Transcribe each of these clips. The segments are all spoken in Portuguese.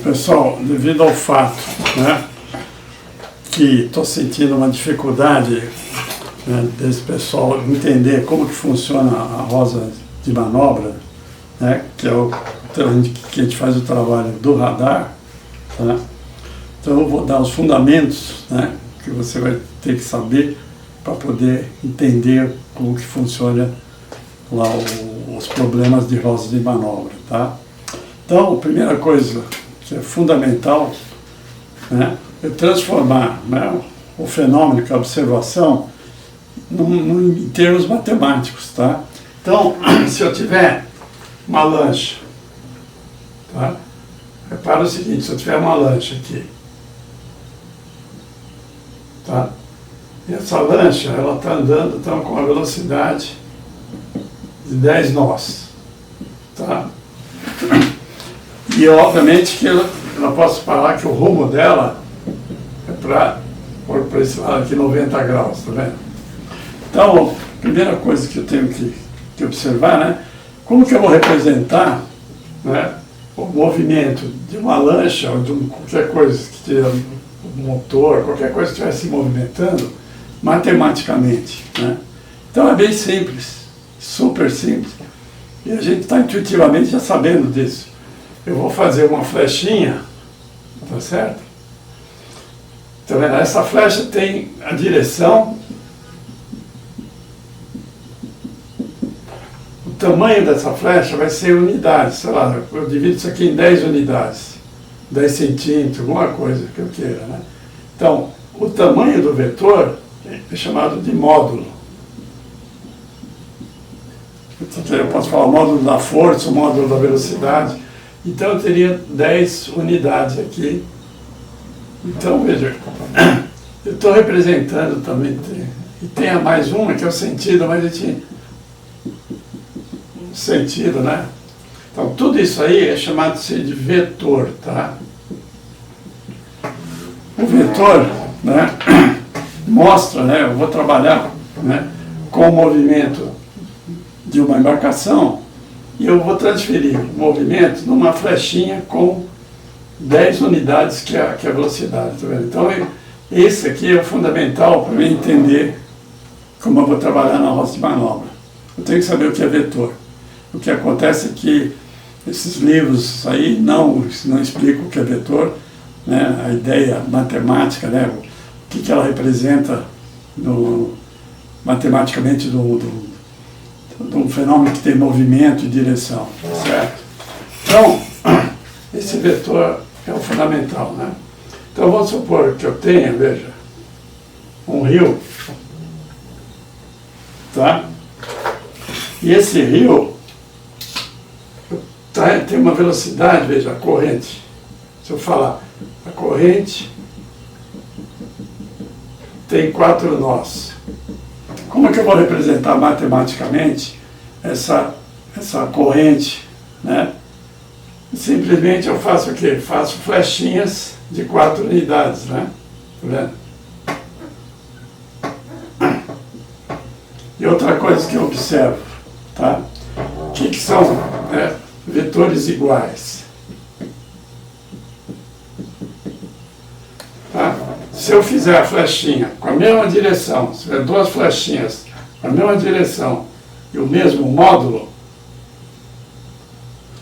Pessoal, devido ao fato, né, que estou sentindo uma dificuldade, né, desse pessoal entender como que funciona a rosa de manobra, né, que é o que a gente faz o trabalho do radar, tá? Então eu vou dar os fundamentos, né, que você vai ter que saber para poder entender como que funciona lá os problemas de rosa de manobra, tá? Então, a primeira coisa que é fundamental, né, é transformar, né, o fenômeno, que é a observação, em termos matemáticos, tá? Então, se eu tiver uma lancha, tá? Repara o seguinte, se eu tiver uma lancha aqui, tá? E essa lancha, ela está andando então, com a velocidade de 10 nós, tá? E obviamente que eu posso falar que o rumo dela é para esse lado aqui 90 graus, tá vendo? Então, a primeira coisa que eu tenho que observar, né? Como que eu vou representar, né, o movimento de uma lancha ou de qualquer coisa que tenha um motor, qualquer coisa que estiver se movimentando, matematicamente, né? Então é bem simples, super simples. E a gente está intuitivamente já sabendo disso. Eu vou fazer uma flechinha, tá certo? Tá vendo? Essa flecha tem a direção, o tamanho dessa flecha vai ser unidades, sei lá, eu divido isso aqui em 10 unidades, 10 centímetros, alguma coisa que eu queira, né? Então, o tamanho do vetor é chamado de módulo. Eu posso falar o módulo da força, o módulo da velocidade. Então eu teria 10 unidades aqui. Então, veja, eu estou representando também, e tem a mais uma, que é o sentido, mas eu tinha sentido, né? Então, tudo isso aí é chamado-se de vetor, tá? O vetor, né, mostra, né, eu vou trabalhar, né, com o movimento de uma embarcação e eu vou transferir o movimento numa flechinha com 10 unidades, que é a velocidade, tá vendo? Então, esse aqui é o fundamental para eu entender como eu vou trabalhar na roça de manobra. Eu tenho que saber o que é vetor. O que acontece é que esses livros aí não explicam o que é vetor, né? A ideia matemática, né? O que ela representa matematicamente de um fenômeno que tem movimento e direção, certo? Então, esse vetor é o fundamental, né? Então, vamos supor que eu tenha, veja, um rio, tá? E esse rio tem uma velocidade, veja, a corrente. Se eu falar, a corrente tem 4 nós. Como é que eu vou representar matematicamente essa corrente, né? Simplesmente eu faço o quê? Faço flechinhas de 4 unidades, né? Tá vendo? E outra coisa que eu observo, tá? O que são, né, vetores iguais? Tá? Se eu fizer a flechinha com a mesma direção, se tiver 2 flechinhas com a mesma direção e o mesmo módulo,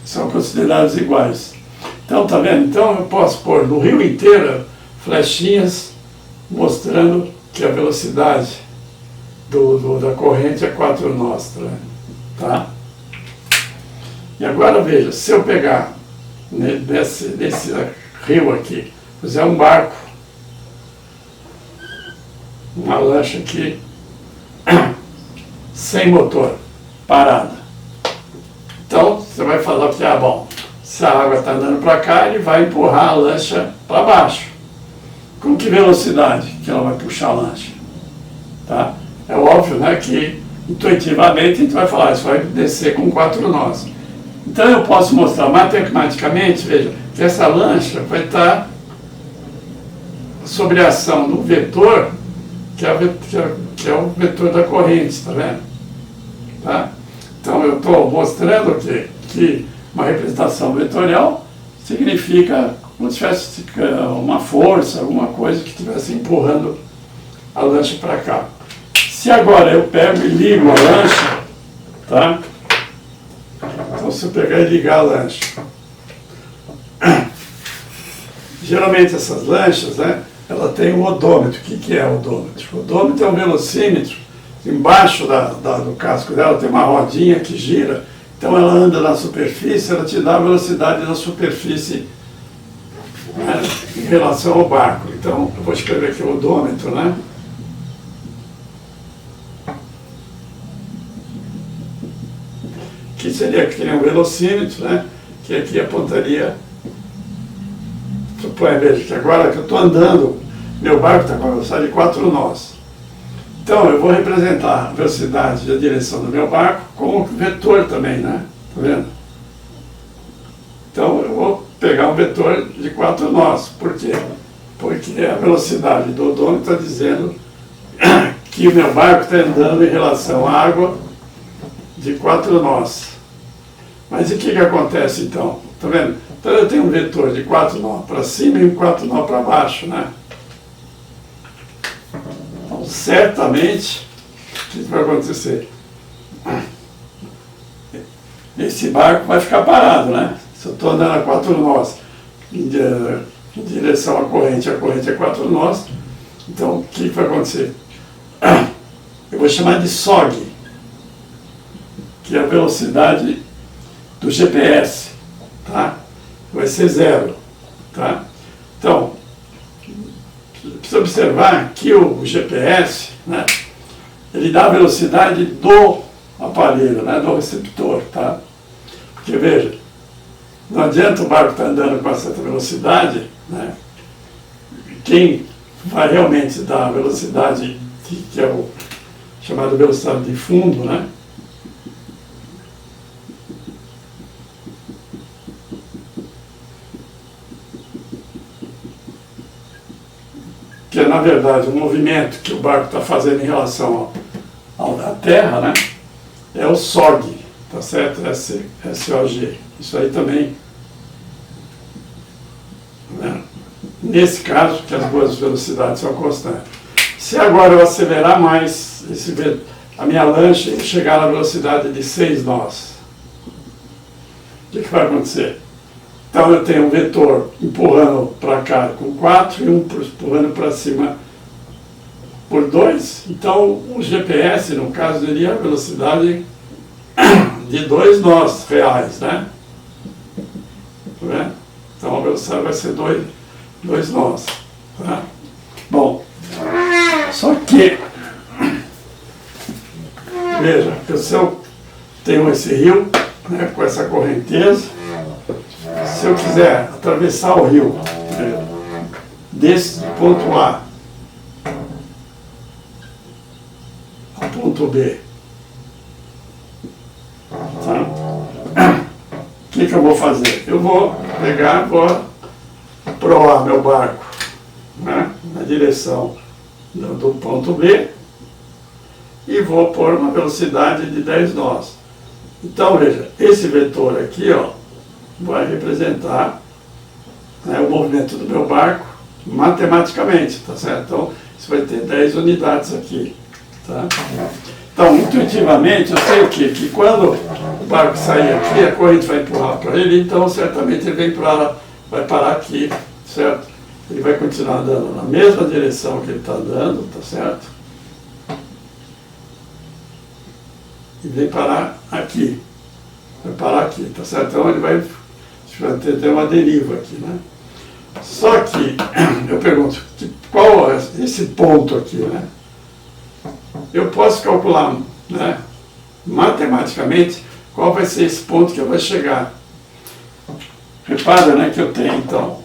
são considerados iguais. Então, tá vendo? Então eu posso pôr no rio inteiro flechinhas mostrando que a velocidade da corrente é 4 nós, tá? E agora veja, se eu pegar nesse rio aqui, fizer um barco, uma lancha aqui, sem motor, parada. Então, você vai falar que, bom, se a água está andando para cá, ele vai empurrar a lancha para baixo. Com que velocidade que ela vai puxar a lancha? Tá? É óbvio, né, que intuitivamente a gente vai falar, isso vai descer com 4 nós. Então eu posso mostrar matematicamente, veja, que essa lancha vai estar sob a ação do vetor, que é o vetor da corrente, tá vendo? Tá? Então eu estou mostrando que uma representação vetorial significa como se tivesse uma força, alguma coisa que estivesse empurrando a lancha para cá. Se agora eu pego e ligo a lancha, tá? Então, se eu pegar e ligar a lancha, geralmente essas lanchas, né, ela tem um odômetro. O que é o odômetro? O odômetro é um velocímetro. Embaixo do casco dela tem uma rodinha que gira. Então ela anda na superfície, ela te dá a velocidade da superfície, né, em relação ao barco. Então eu vou escrever aqui o odômetro, né? Que seria que um velocímetro, né? Que aqui apontaria. Suponha, veja que agora que eu estou andando, meu barco está com a velocidade de 4 nós. Então, eu vou representar a velocidade e a direção do meu barco como vetor também, né? Tá vendo? Então, eu vou pegar um vetor de 4 nós. Por quê? Porque a velocidade do odômetro está dizendo que o meu barco está andando em relação à água de 4 nós. Mas e o que acontece, então? Tá vendo? Então, eu tenho um vetor de 4 nós para cima e um 4 nós para baixo, né? Certamente, o que vai acontecer? Esse barco vai ficar parado, né? Se eu estou andando a 4 nós em direção à corrente, a corrente é 4 nós, então o que vai acontecer? Eu vou chamar de SOG, que é a velocidade do GPS, tá? Vai ser 0, tá? Então, precisa observar que o GPS, né, ele dá a velocidade do aparelho, né, do receptor, tá? Porque, veja, não adianta o barco estar andando com uma certa velocidade, né? Quem vai realmente dar a velocidade, que é o chamado velocidade de fundo, né? Que é, na verdade, o movimento que o barco está fazendo em relação à terra, né, é o SOG, tá certo? SOG. Isso aí também, né, nesse caso, que as duas velocidades são constantes. Se agora eu acelerar mais a minha lancha e chegar na velocidade de 6 nós, o que vai acontecer? Então eu tenho um vetor empurrando para cá com 4 e um empurrando para cima por 2. Então o GPS, no caso, teria a velocidade de 2 nós reais, né? Tá vendo? Então a velocidade vai ser 2 nós. Tá? Bom, só que, veja, que se eu tenho esse rio, né, com essa correnteza, se eu quiser atravessar o rio, desse ponto A ao ponto B, tá? O que eu vou fazer? Eu vou pegar, vou proar meu barco, né, na direção do ponto B e vou pôr uma velocidade de 10 nós. Então, veja, esse vetor aqui, ó, vai representar, né, o movimento do meu barco matematicamente, tá certo? Então, isso vai ter 10 unidades aqui, tá? Então, intuitivamente, eu sei o quê? Que quando o barco sair aqui, a corrente vai empurrar para ele, então, certamente, ele vai parar aqui, certo? Ele vai continuar andando na mesma direção que ele está andando, tá certo? E vem parar aqui. Vai parar aqui, tá certo? Então, ele vai ter uma deriva aqui, né? Só que eu pergunto, qual é esse ponto aqui, né? Eu posso calcular, né, matematicamente, qual vai ser esse ponto que eu vou chegar. Repara, né, que eu tenho, então,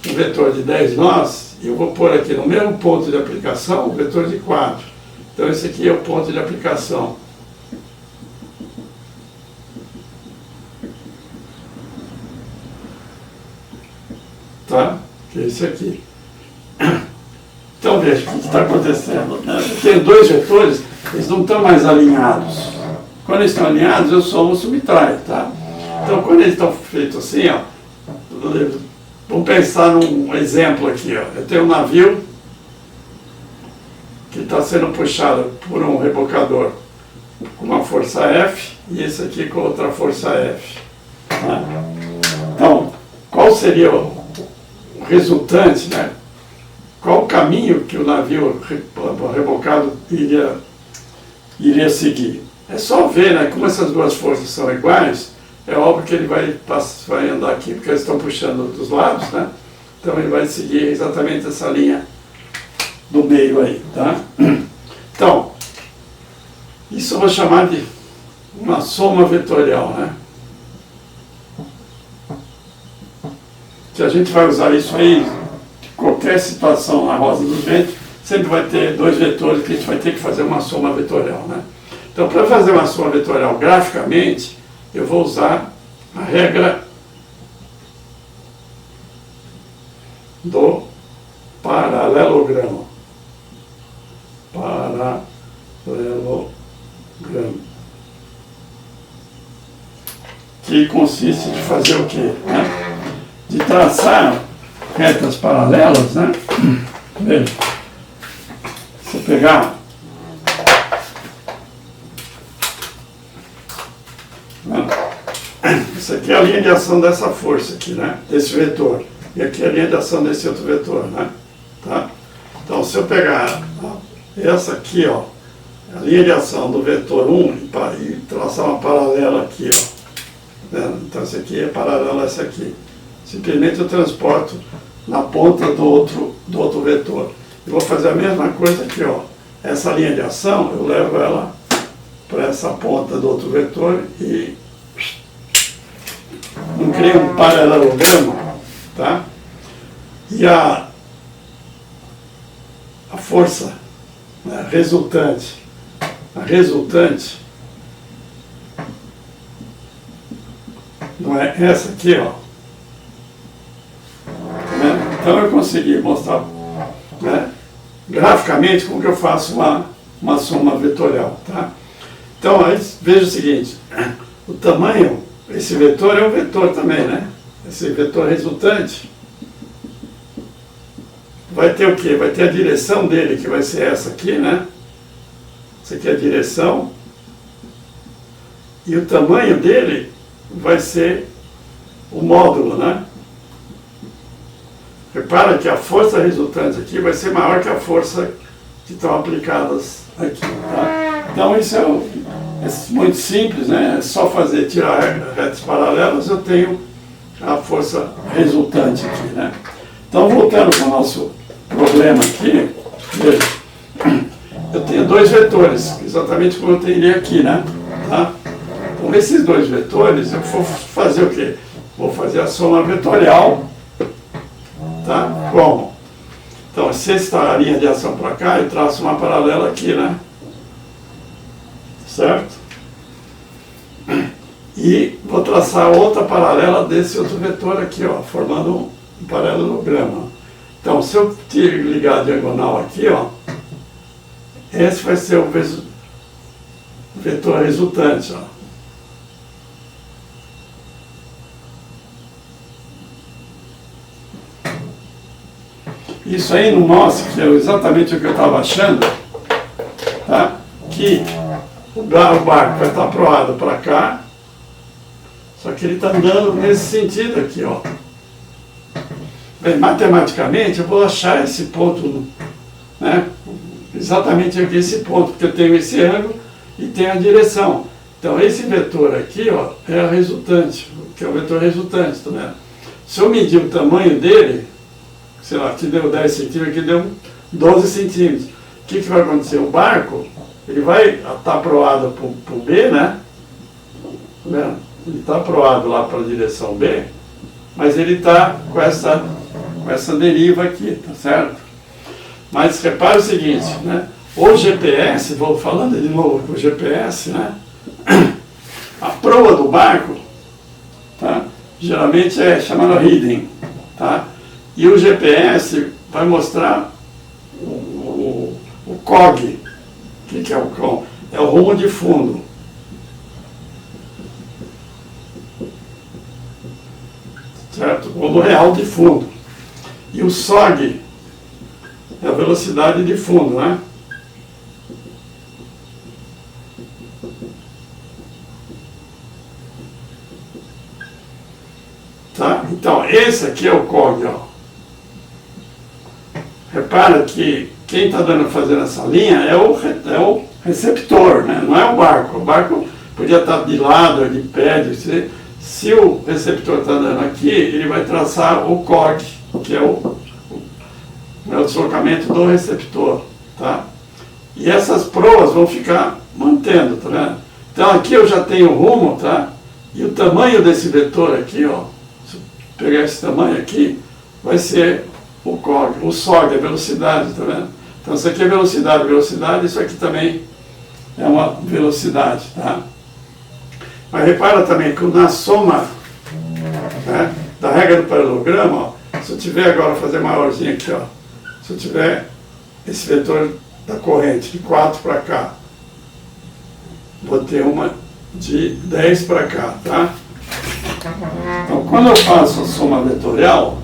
um vetor de 10 nós, e eu vou pôr aqui no mesmo ponto de aplicação um vetor de 4. Então, esse aqui é o ponto de aplicação. Tá? Que é isso aqui. Então veja o que está acontecendo, né? Eu tenho 2 vetores, eles não estão mais alinhados. Quando eles estão alinhados, eu somo o subtrai, tá? Então quando eles estão feitos assim, ó, Vamos pensar num exemplo aqui. Ó. Eu tenho um navio que está sendo puxado por um rebocador com uma força F e esse aqui com outra força F. Né? Então, qual seria o resultante, né? Qual o caminho que o navio rebocado iria seguir? É só ver, né? Como essas duas forças são iguais, é óbvio que ele vai andar aqui, porque eles estão puxando dos lados, né? Então ele vai seguir exatamente essa linha do meio aí, tá? Então, isso eu vou chamar de uma soma vetorial, né? Que a gente vai usar isso aí em qualquer situação na roda dos ventos, sempre vai ter dois vetores que a gente vai ter que fazer uma soma vetorial, né? Então, para fazer uma soma vetorial graficamente, eu vou usar a regra do paralelogramo. Que consiste de fazer o quê? Né? De traçar retas paralelas, né? Veja, se eu pegar isso aqui é a linha de ação dessa força aqui, né? Desse vetor. E aqui é a linha de ação desse outro vetor, né? Tá? Então, se eu pegar essa aqui, ó, a linha de ação do vetor 1 e traçar uma paralela aqui, ó. Né? Então, essa aqui é paralela a essa aqui. Simplesmente eu transporto na ponta do outro vetor. Eu vou fazer a mesma coisa aqui, ó. Essa linha de ação, eu levo ela para essa ponta do outro vetor e não crio um paralelogramo, tá? E a força, né, resultante, não é essa aqui, ó. Né? Então eu consegui mostrar, né, graficamente como que eu faço uma soma vetorial, tá? Então aí veja o seguinte, o tamanho, esse vetor é um vetor também, né? Esse vetor resultante vai ter o quê? Vai ter a direção dele, que vai ser essa aqui, né? Essa aqui é a direção. E o tamanho dele vai ser o módulo, né? Repara que a força resultante aqui vai ser maior que a força que estão aplicadas aqui, tá? Então isso é muito simples, né? É só tirar retas paralelas, eu tenho a força resultante aqui, né? Então, voltando para o nosso problema aqui, veja, eu tenho dois vetores, exatamente como eu teria aqui, né? Tá? Então, esses dois vetores, eu vou fazer o quê? Vou fazer a soma vetorial, tá? Como? Então, se está a linha de ação para cá, eu traço uma paralela aqui, né? Certo? E vou traçar outra paralela desse outro vetor aqui, ó, formando um paralelogramo. Então, se eu ligar a diagonal aqui, ó, esse vai ser o vetor resultante, ó. Isso aí não mostra que é exatamente o que eu estava achando, tá? Que o barco vai estar proado para cá, só que ele está andando nesse sentido aqui, ó. Bem, matematicamente eu vou achar esse ponto, né? Exatamente aqui esse ponto, porque eu tenho esse ângulo e tenho a direção. Então esse vetor aqui, ó, é a resultante, que é o vetor resultante, tá vendo? Se eu medir o tamanho dele, sei lá, aqui deu 10 centímetros, aqui deu 12 centímetros. O que vai acontecer? O barco, ele vai estar proado para o B, né? Tá vendo? Ele está proado lá para a direção B, mas ele está com essa deriva aqui, tá certo? Mas repare o seguinte, né? O GPS, vou falando de novo com o GPS, né? A proa do barco, tá? Geralmente é chamada hidden, tá? E o GPS vai mostrar o COG. O que é o COG? É o rumo de fundo. Certo? rolo real de fundo. E o SOG é a velocidade de fundo, né? Tá? Então, esse aqui é o COG, ó. Repara que quem está fazendo essa linha é o receptor, né? Não é o barco. O barco podia estar de lado, de pé, se o receptor está dando aqui, ele vai traçar o COG, que é o deslocamento do receptor, tá? E essas proas vão ficar mantendo, tá vendo? Então aqui eu já tenho o rumo, tá? E o tamanho desse vetor aqui, ó, se eu pegar esse tamanho aqui, vai ser o COG, o SOG, a velocidade, tá vendo? Então isso aqui é velocidade, isso aqui também é uma velocidade, tá? Mas repara também que na soma, né, da regra do paralelogramo, ó, se eu tiver agora, fazer maiorzinho aqui, ó, se eu tiver esse vetor da corrente de 4 para cá, vou ter uma de 10 para cá, tá? Então, quando eu faço a soma vetorial,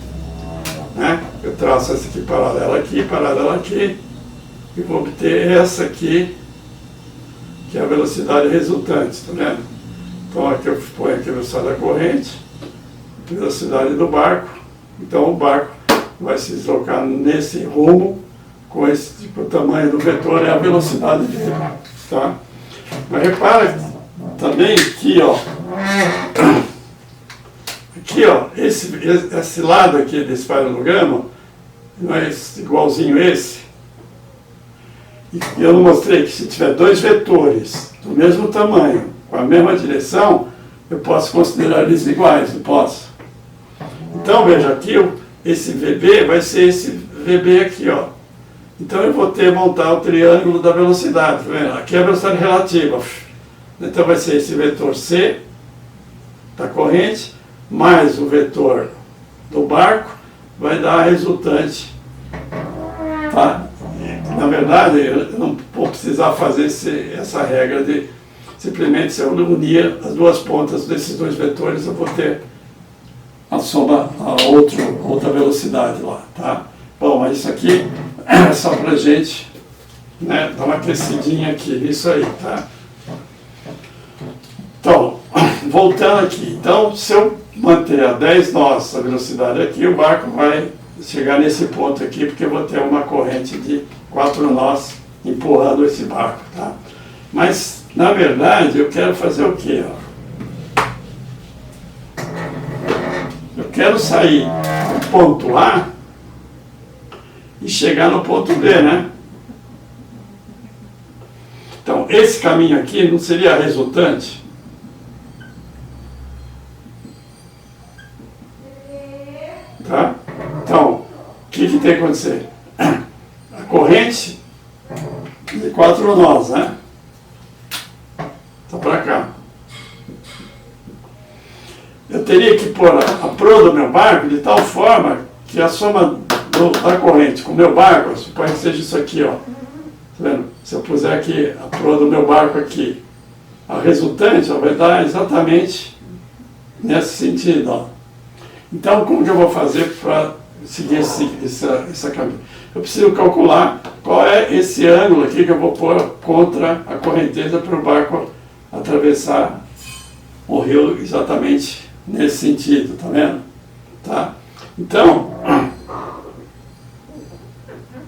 né, eu traço essa aqui paralela aqui, e vou obter essa aqui, que é a velocidade resultante, tá vendo? Então, aqui eu ponho aqui a velocidade da corrente, velocidade do barco, então o barco vai se deslocar nesse rumo, com esse tipo, o tamanho do vetor é a velocidade dele, tá? Mas repara também aqui, ó, esse lado aqui desse paralelogramo, não é igualzinho esse, e eu não mostrei que se tiver dois vetores do mesmo tamanho, com a mesma direção, eu posso considerar eles iguais, não posso? Então, veja, aqui esse VB vai ser esse VB aqui, ó. Então eu vou montar o triângulo da velocidade, tá vendo? Aqui é a velocidade relativa. Então vai ser esse vetor C da corrente, mais o vetor do barco, vai dar a resultante, tá? Na verdade, eu não vou precisar fazer essa regra de simplesmente se eu unir as duas pontas desses dois vetores, eu vou ter a soma a outra velocidade lá, tá? Bom, mas isso aqui é só pra gente, né, dar uma aquecidinha aqui nisso aí, tá? Então, voltando aqui, então se eu manter a 10 nós a velocidade aqui, o barco vai chegar nesse ponto aqui, porque eu vou ter uma corrente de 4 nós empurrando esse barco, tá? Mas, na verdade, eu quero fazer o quê, ó? Eu quero sair do ponto A e chegar no ponto B, né? Então, esse caminho aqui não seria a resultante? Tá? Então, o que tem que acontecer? A corrente de 4 nós, né? Tá para cá. Eu teria que pôr a proa do meu barco de tal forma que a soma da corrente com o meu barco, suponho que seja isso aqui, ó. Tá vendo? Se eu puser aqui a proa do meu barco aqui, a resultante, ó, vai dar exatamente nesse sentido, ó. Então, como que eu vou fazer para seguir essa caminho? Eu preciso calcular qual é esse ângulo aqui que eu vou pôr contra a correnteza para o barco atravessar o rio exatamente nesse sentido, tá vendo? Tá? Então,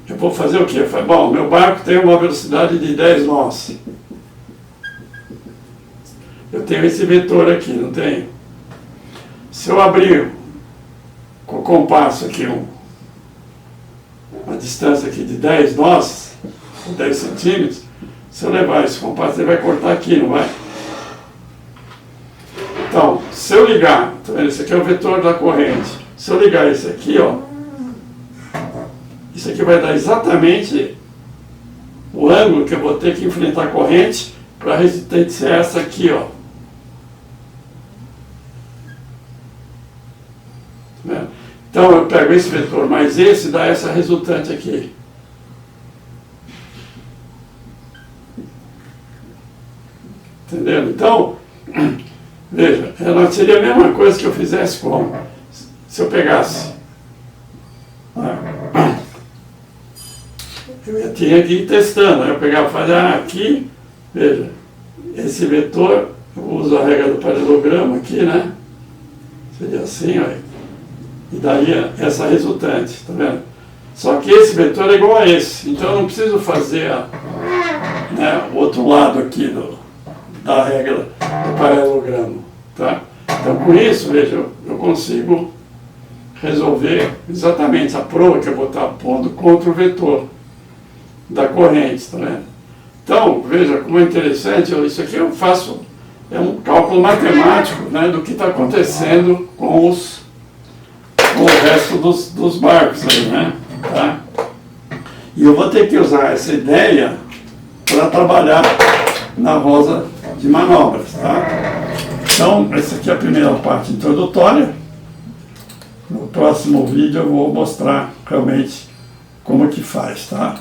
eu vou fazer o quê? Bom, meu barco tem uma velocidade de 10 nós. Eu tenho esse vetor aqui, não tenho? Se eu abrir com o compasso aqui uma distância aqui de 10 nós, 10 centímetros, se eu levar esse compasso, ele vai cortar aqui, não vai? Então, se eu ligar, tá vendo? Esse aqui é o vetor da corrente. Se eu ligar esse aqui, ó, isso aqui vai dar exatamente o ângulo que eu vou ter que enfrentar a corrente para a resultante ser essa aqui, ó. Tá vendo? Então, eu pego esse vetor mais esse e dá essa resultante aqui. Entendeu? Então, veja, ela seria a mesma coisa que eu fizesse como? se eu pegasse, eu tinha que ir testando, eu pegava e fazia aqui, veja, esse vetor, eu uso a regra do paralelogramo aqui, né? Seria assim, olha. E daí essa resultante, tá vendo? Só que esse vetor é igual a esse, então eu não preciso fazer o outro lado aqui da regra do paralelogramo, tá? Então, com isso, veja, eu consigo resolver exatamente a proa que eu vou estar pondo contra o vetor da corrente, tá vendo? Então, veja como é interessante, isso aqui eu faço, é um cálculo matemático, né, do que está acontecendo com o resto dos barcos aí, né? Tá? E eu vou ter que usar essa ideia para trabalhar na rosa de manobras, tá? Então, essa aqui é a primeira parte introdutória. No próximo vídeo eu vou mostrar realmente como que faz, tá?